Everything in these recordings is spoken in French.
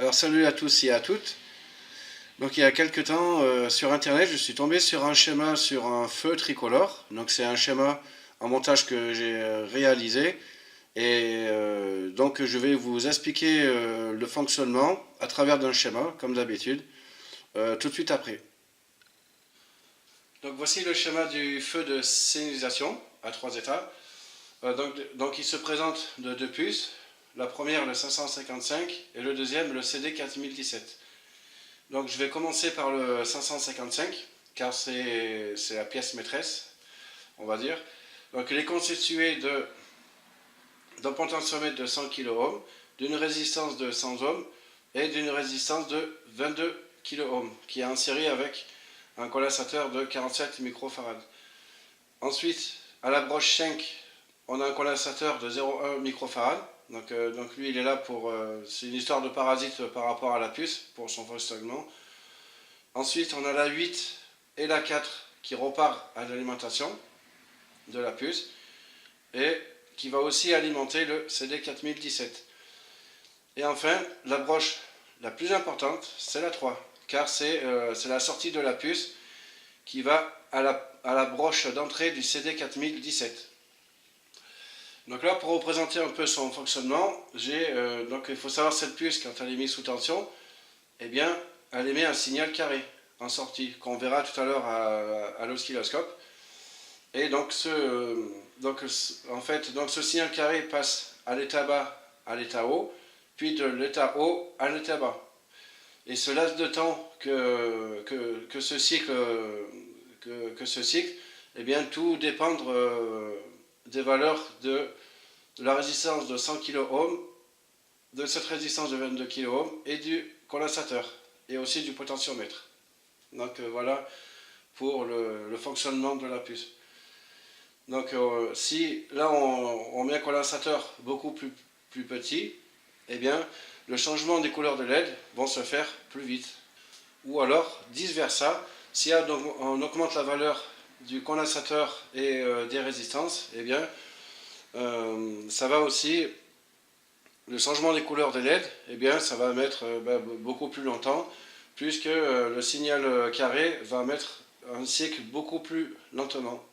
Alors salut à tous et à toutes. Donc il y a quelques temps sur internet je suis tombé sur un schéma sur un feu tricolore. Donc c'est un schéma en montage que j'ai réalisé et donc je vais vous expliquer le fonctionnement à travers d'un schéma comme d'habitude tout de suite après. Donc voici le schéma du feu de signalisation à 3 états. Donc il se présente de deux puces. La première le 555 et le deuxième le CD 4017. Donc je vais commencer par le 555 car c'est la pièce maîtresse, on va dire. Donc il est constitué d'un potentiomètre de 100 kΩ, d'une résistance de 100 ohms et d'une résistance de 22 kΩ qui est en série avec un condensateur de 47 microfarad. Ensuite, à la broche 5, on a un condensateur de 0,1 microfarad. Donc lui il est là pour, c'est une histoire de parasite par rapport à la puce, pour son fonctionnement. Ensuite on a la 8 et la 4 qui repart à l'alimentation de la puce et qui va aussi alimenter le CD 4017. Et enfin la broche la plus importante c'est la 3, car c'est la sortie de la puce qui va à la broche d'entrée du CD 4017. Donc là, pour représenter un peu son fonctionnement, donc il faut savoir cette puce, quand elle est mise sous tension, eh bien, elle émet un signal carré en sortie, qu'on verra tout à l'heure à l'oscilloscope. Et donc, ce signal carré passe à l'état bas, à l'état haut, puis de l'état haut à l'état bas. Et ce laps de temps que ce cycle, eh bien, tout dépendre des valeurs de la résistance de 100 kΩ, de cette résistance de 22 kΩ et du condensateur et aussi du potentiomètre. Donc voilà pour le fonctionnement de la puce. Donc si là on met un condensateur beaucoup plus petit, eh bien le changement des couleurs de LED vont se faire plus vite. Ou alors vice versa, si on augmente la valeur du condensateur et des résistances, eh bien ça va aussi, le changement des couleurs des LED, eh bien ça va mettre beaucoup plus longtemps, puisque le signal carré va mettre un cycle beaucoup plus lentement.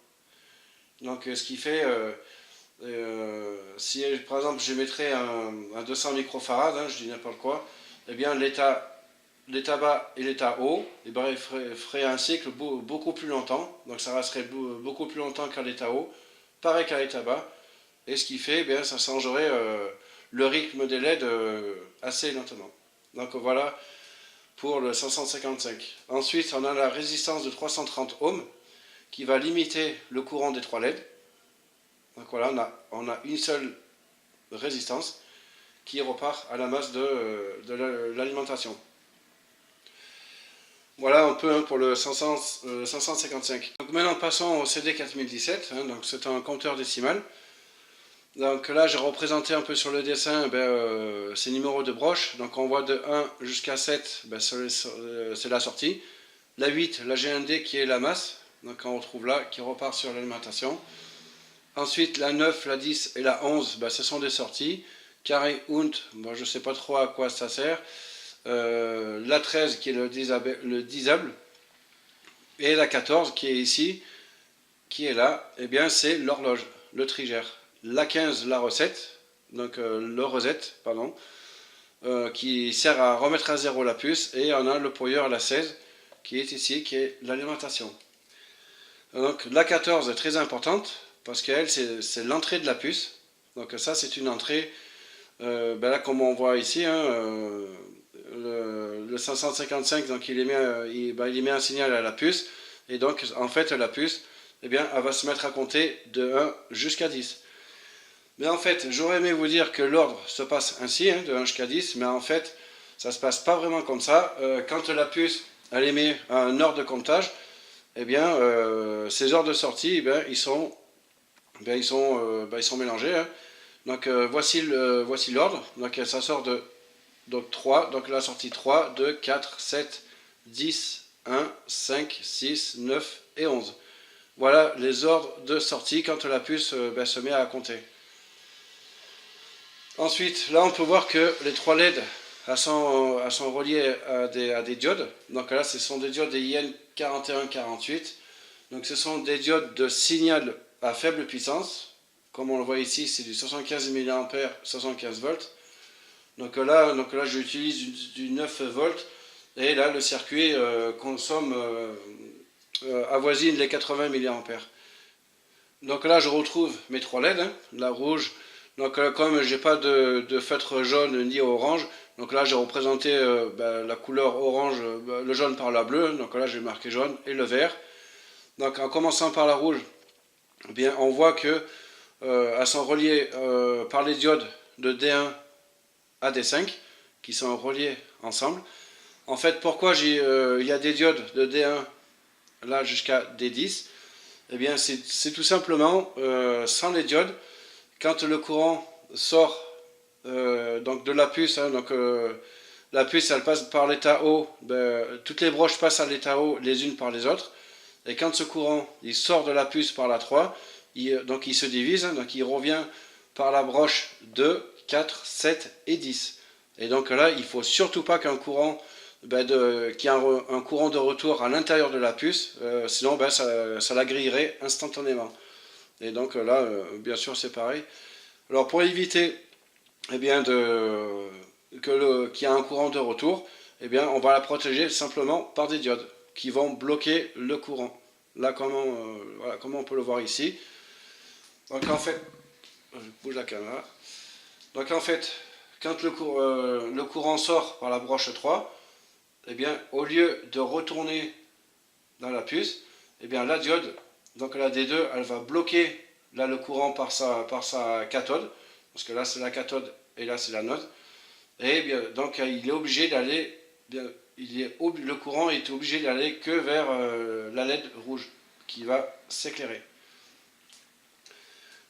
Donc ce qui fait, si par exemple je mettrais un 200 microfarad, je dis n'importe quoi, eh bien l'état bas et l'état haut, eh bien, il ferait un cycle beaucoup plus longtemps, donc ça resterait beaucoup plus longtemps qu'à l'état haut, pareil qu'à l'état bas, et ce qui fait, eh bien, ça changerait le rythme des LED assez lentement. Donc voilà pour le 555. Ensuite, on a la résistance de 330 ohms qui va limiter le courant des 3 LED. Donc voilà, on a une seule résistance qui repart à la masse de l'alimentation. Voilà un peu pour le 555. Donc maintenant passons au CD 4017, donc c'est un compteur décimal. Donc là j'ai représenté un peu sur le dessin ces numéros de broche. Donc on voit de 1 jusqu'à 7, c'est la sortie. La 8, la G1D qui est la masse, donc on retrouve là, qui repart sur l'alimentation. Ensuite la 9, la 10 et la 11, ce sont des sorties. Carré Unt, je ne sais pas trop à quoi ça sert. La 13 qui est le disable. Et la 14 qui est ici, qui est là, eh bien c'est l'horloge, le trigère. La 15, la recette, donc le reset, pardon, qui sert à remettre à zéro la puce, et on a le power, la 16, qui est ici, qui est l'alimentation. Donc la 14 est très importante, parce qu'elle, c'est l'entrée de la puce. Donc ça, c'est une entrée, là comme on voit ici, le 555, donc il émet un signal à la puce, et donc en fait la puce, eh bien, elle va se mettre à compter de 1 jusqu'à 10. Mais en fait, j'aurais aimé vous dire que l'ordre se passe ainsi, de 1 jusqu'à 10, mais en fait, ça ne se passe pas vraiment comme ça. Quand la puce, elle émet un ordre de comptage, eh bien, ces ordres de sortie, ils sont mélangés. Donc, voici l'ordre. Donc, ça sort de 3, donc la sortie 3, 2, 4, 7, 10, 1, 5, 6, 9 et 11. Voilà les ordres de sortie quand la puce se met à compter. Ensuite, là on peut voir que les 3 LED elles sont reliées à des diodes. Donc là, ce sont des diodes des IN4148. Donc ce sont des diodes de signal à faible puissance. Comme on le voit ici, c'est du 75 mA, 75 volts. Donc là j'utilise du 9 volts. Et là, le circuit consomme, avoisine les 80 mA. Donc là, je retrouve mes 3 LED, hein, la rouge. Donc comme j'ai pas de feutre jaune ni orange, donc là j'ai représenté la couleur orange, le jaune par la bleue. Donc là j'ai marqué jaune et le vert. Donc en commençant par la rouge, eh bien on voit que elles sont reliées par les diodes de D1 à D5 qui sont reliées ensemble. En fait, pourquoi il y a des diodes de D1 là jusqu'à D10? Eh bien, c'est tout simplement sans les diodes, quand le courant sort donc de la puce, hein, la puce elle passe par l'état haut, toutes les broches passent à l'état haut les unes par les autres, et quand ce courant il sort de la puce par la 3, donc il se divise, hein, donc il revient par la broche 2, 4, 7 et 10. Et donc là, il ne faut surtout pas qu'un courant qu'il y ait un courant de retour à l'intérieur de la puce, sinon ça la grillerait instantanément. Et donc là, bien sûr, c'est pareil. Alors pour éviter qu'il y ait un courant de retour, eh bien, on va la protéger simplement par des diodes qui vont bloquer le courant. Là, voilà, comment on peut le voir ici. Donc en fait, je bouge la caméra. Donc en fait, quand le courant sort par la broche 3, eh bien, au lieu de retourner dans la puce, eh bien, la diode, donc la D2, elle va bloquer là le courant par sa cathode, parce que là c'est la cathode et là c'est l'anode, et bien, donc il est obligé d'aller, le courant est obligé d'aller que vers la LED rouge qui va s'éclairer.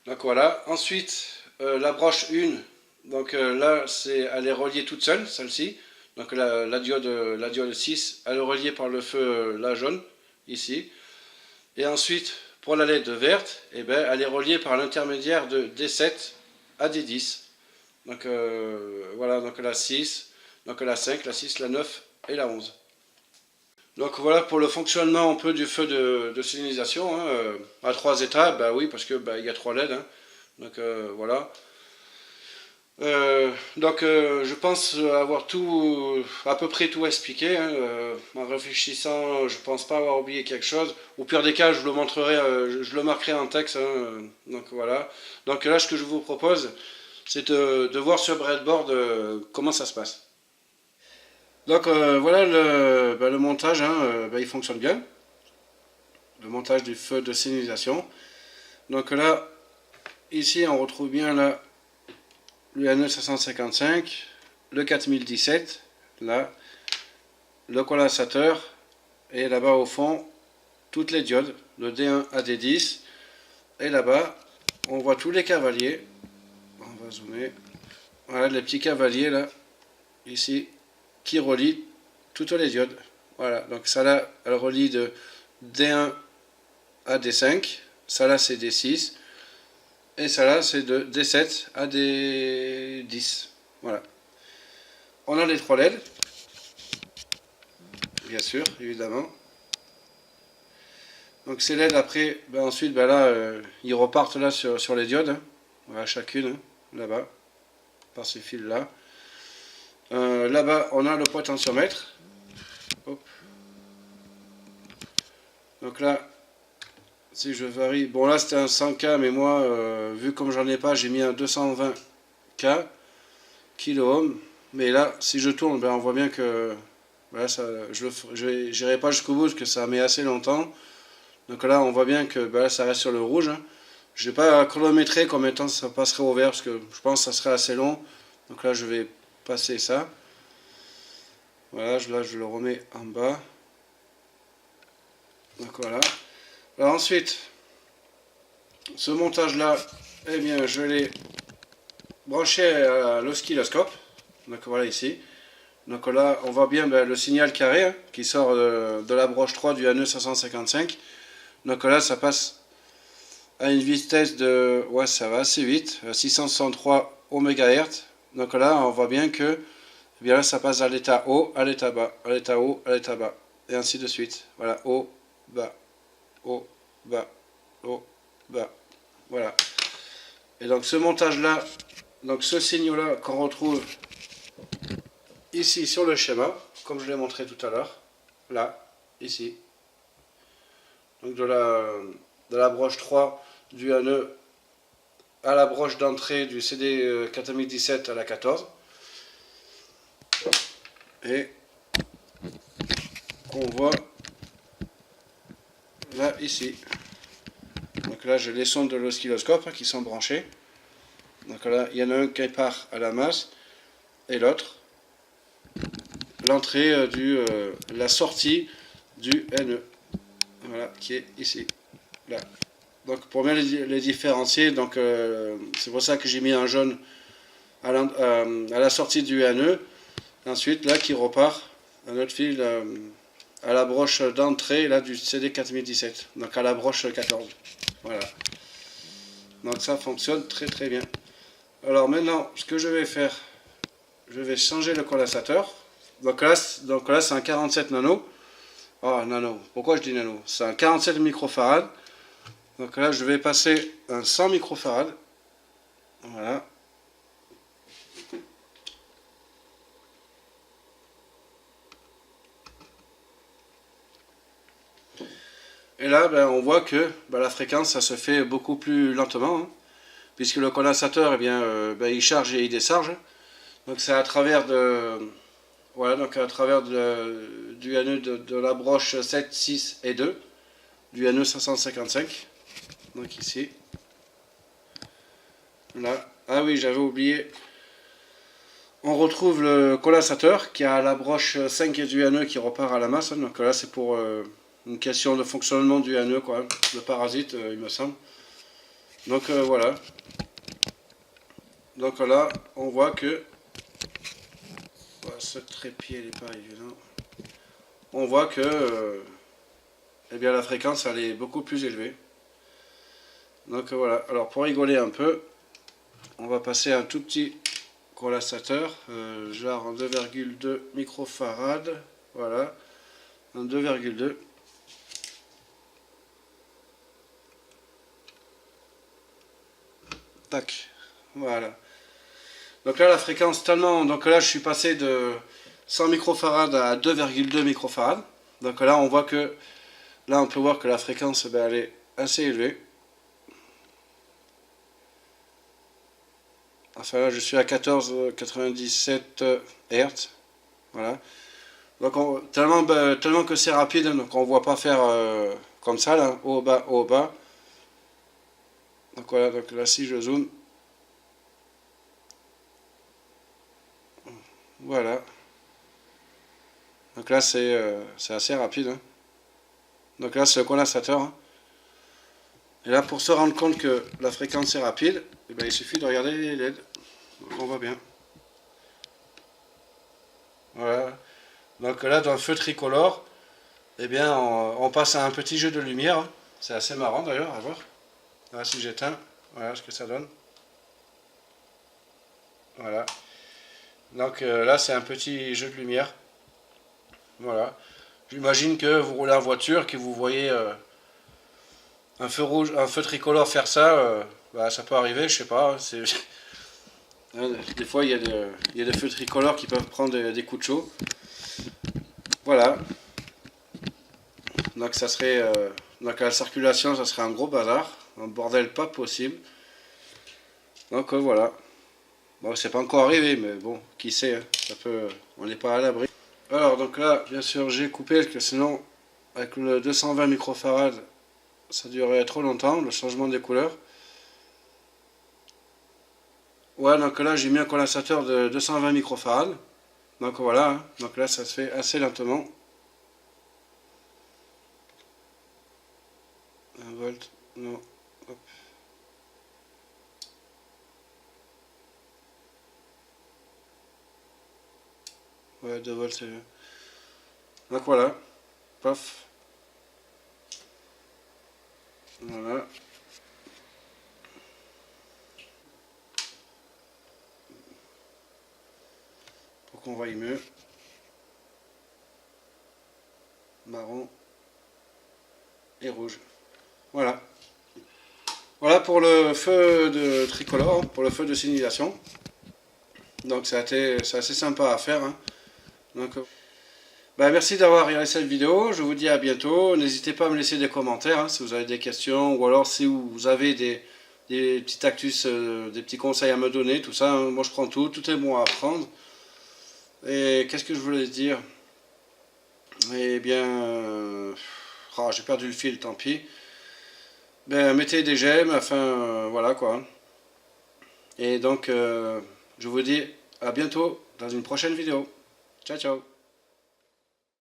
Donc voilà. Ensuite, la broche 1, donc là elle est reliée toute seule, celle-ci. Donc la diode 6, elle est reliée par le feu la jaune, ici. Et ensuite, pour la LED verte, eh ben, elle est reliée par l'intermédiaire de D7 à D10. Donc voilà, donc la 6, donc la 5, la 6, la 9 et la 11. Donc voilà pour le fonctionnement un peu du feu de signalisation, hein, à 3 états, bah oui, parce que il y a 3 LED, hein, donc voilà. Je pense avoir à peu près tout expliqué, hein, en réfléchissant, je pense pas avoir oublié quelque chose. Au pire des cas, je le montrerai, je le marquerai en texte, hein, donc voilà. Donc là, ce que je vous propose, c'est de voir sur breadboard comment ça se passe. Donc voilà le montage, hein, il fonctionne bien. Le montage du feu de signalisation. Donc là, ici, on retrouve bien là le A955, le 4017, là, le condensateur, et là-bas au fond, toutes les diodes, de D1 à D10, et là-bas, on voit tous les cavaliers, on va zoomer, voilà les petits cavaliers là, ici, qui relient toutes les diodes, voilà, donc ça là, elle relie de D1 à D5, ça là c'est D6, et ça là c'est de D7 à D10. Voilà. On a les 3 LED. Bien sûr, évidemment. Donc ces LED après, ensuite là, ils repartent là sur les diodes. Hein. Voilà, chacune, hein, là-bas, par ces fils là. Là-bas, on a le potentiomètre. Hop. Donc là, si je varie, bon là c'était un 100K, mais moi, vu comme j'en ai pas, j'ai mis un 220K kilo-ohm. Mais là, si je tourne, on voit bien que voilà, je n'irai pas jusqu'au bout parce que ça met assez longtemps. Donc là, on voit bien que là, ça reste sur le rouge. Hein. Je ne vais pas chronométrer combien de temps ça passerait au vert parce que je pense que ça serait assez long. Donc là, je vais passer ça. Voilà, là, je le remets en bas. Donc voilà. Alors ensuite, ce montage-là, eh bien, je l'ai branché à l'oscilloscope. Donc voilà ici. Donc là, on voit bien le signal carré, hein, qui sort de la broche 3 du A955. Donc là, ça passe à une vitesse de... Ouais, ça va assez vite, 663 MHz. Donc là, on voit bien que bien là ça passe à l'état haut, à l'état bas, à l'état haut, à l'état bas, et ainsi de suite. Voilà, haut, bas, haut, bas, haut, bas. Voilà. Et donc ce montage-là, donc ce signal-là qu'on retrouve ici sur le schéma, comme je l'ai montré tout à l'heure, là, ici. Donc de la broche 3 du A9 à la broche d'entrée du CD 4017 à la 14. Et qu'on voit là, ici. Donc là, j'ai les sondes de l'oscilloscope qui sont branchées. Donc là, il y en a un qui part à la masse et l'autre l'entrée la sortie du NE. Voilà, qui est ici. Là. Donc pour bien les différencier, donc c'est pour ça que j'ai mis un jaune à la sortie du NE. Ensuite, là, qui repart un autre fil à la broche d'entrée là du CD 4017. Donc à la broche 14. Voilà. Donc ça fonctionne très très bien. Alors maintenant, ce que je vais faire, je vais changer le condensateur. Donc là c'est un 47 nano. Oh, nano. Pourquoi je dis nano? C'est un 47 microfarad. Donc là, je vais passer un 100 microfarad. Voilà. Et là, ben, on voit que la fréquence, ça se fait beaucoup plus lentement. Hein, puisque le condensateur, eh bien, ben, il charge et il décharge. Donc c'est à travers de... Voilà, donc à travers du NE de la broche 7, 6 et 2, du NE 555. Donc ici. Là. Ah oui, j'avais oublié. On retrouve le condensateur qui a la broche 5 du NE qui repart à la masse. Donc là, c'est pour une question de fonctionnement du NE, quoi. Le parasite, il me semble. Donc voilà. Donc là, on voit que... ce trépied n'est pas évident. On voit que eh bien, la fréquence elle est beaucoup plus élevée. Donc voilà. Alors pour rigoler un peu, on va passer un tout petit condensateur, genre en 2,2 microfarad. Voilà. Un 2,2. Tac. Voilà. Donc là la fréquence tellement... Donc là je suis passé de 100 microfarad à 2,2 microfarad. Donc là on voit que... Là on peut voir que la fréquence ben, elle est assez élevée. Enfin là je suis à 14,97 Hz. Voilà. Donc tellement que c'est rapide, donc on ne voit pas faire comme ça, là, haut, bas, haut, bas. Donc voilà, donc là si je zoome. Voilà. Donc là c'est assez rapide. Hein. Donc là c'est le condensateur. Hein. Et là pour se rendre compte que la fréquence est rapide, eh bien, il suffit de regarder les LED. Donc on voit bien. Voilà. Donc là dans le feu tricolore, eh bien on passe à un petit jeu de lumière. Hein. C'est assez marrant d'ailleurs à voir. Là si j'éteins, voilà ce que ça donne. Voilà. Donc là c'est un petit jeu de lumière. Voilà. J'imagine que vous roulez en voiture, que vous voyez un feu rouge, un feu tricolore faire ça, ça peut arriver, je sais pas. Des fois, il y a des feux tricolores qui peuvent prendre des coups de chaud. Voilà. Donc, ça serait. Donc, à la circulation, ça serait un gros bazar. Un bordel pas possible. Donc, voilà. Bon, c'est pas encore arrivé, mais bon, qui sait, hein, ça peut. On n'est pas à l'abri. Alors, donc là, bien sûr, j'ai coupé, parce que sinon, avec le 220 microfarad, ça durerait trop longtemps, le changement des couleurs. Ouais, donc là j'ai mis un condensateur de 220 microfarad. Donc voilà, hein. Donc là ça se fait assez lentement. 1 volt, non. Hop. Ouais, 2 volts c'est mieux. Donc voilà, paf. Voilà. qu'on voie mieux. Marron et rouge. Voilà. Voilà pour le feu de tricolore, pour le feu de signalisation. Donc c'est assez sympa à faire. Hein. Donc, merci d'avoir regardé cette vidéo. Je vous dis à bientôt. N'hésitez pas à me laisser des commentaires hein, si vous avez des questions ou alors si vous avez des petits actus, des petits conseils à me donner, tout ça. Hein. Moi je prends tout est bon à apprendre. Et qu'est-ce que je voulais dire? Eh bien, j'ai perdu le fil, tant pis. Mettez des j'aime, enfin voilà quoi. Et donc je vous dis à bientôt dans une prochaine vidéo. Ciao ciao.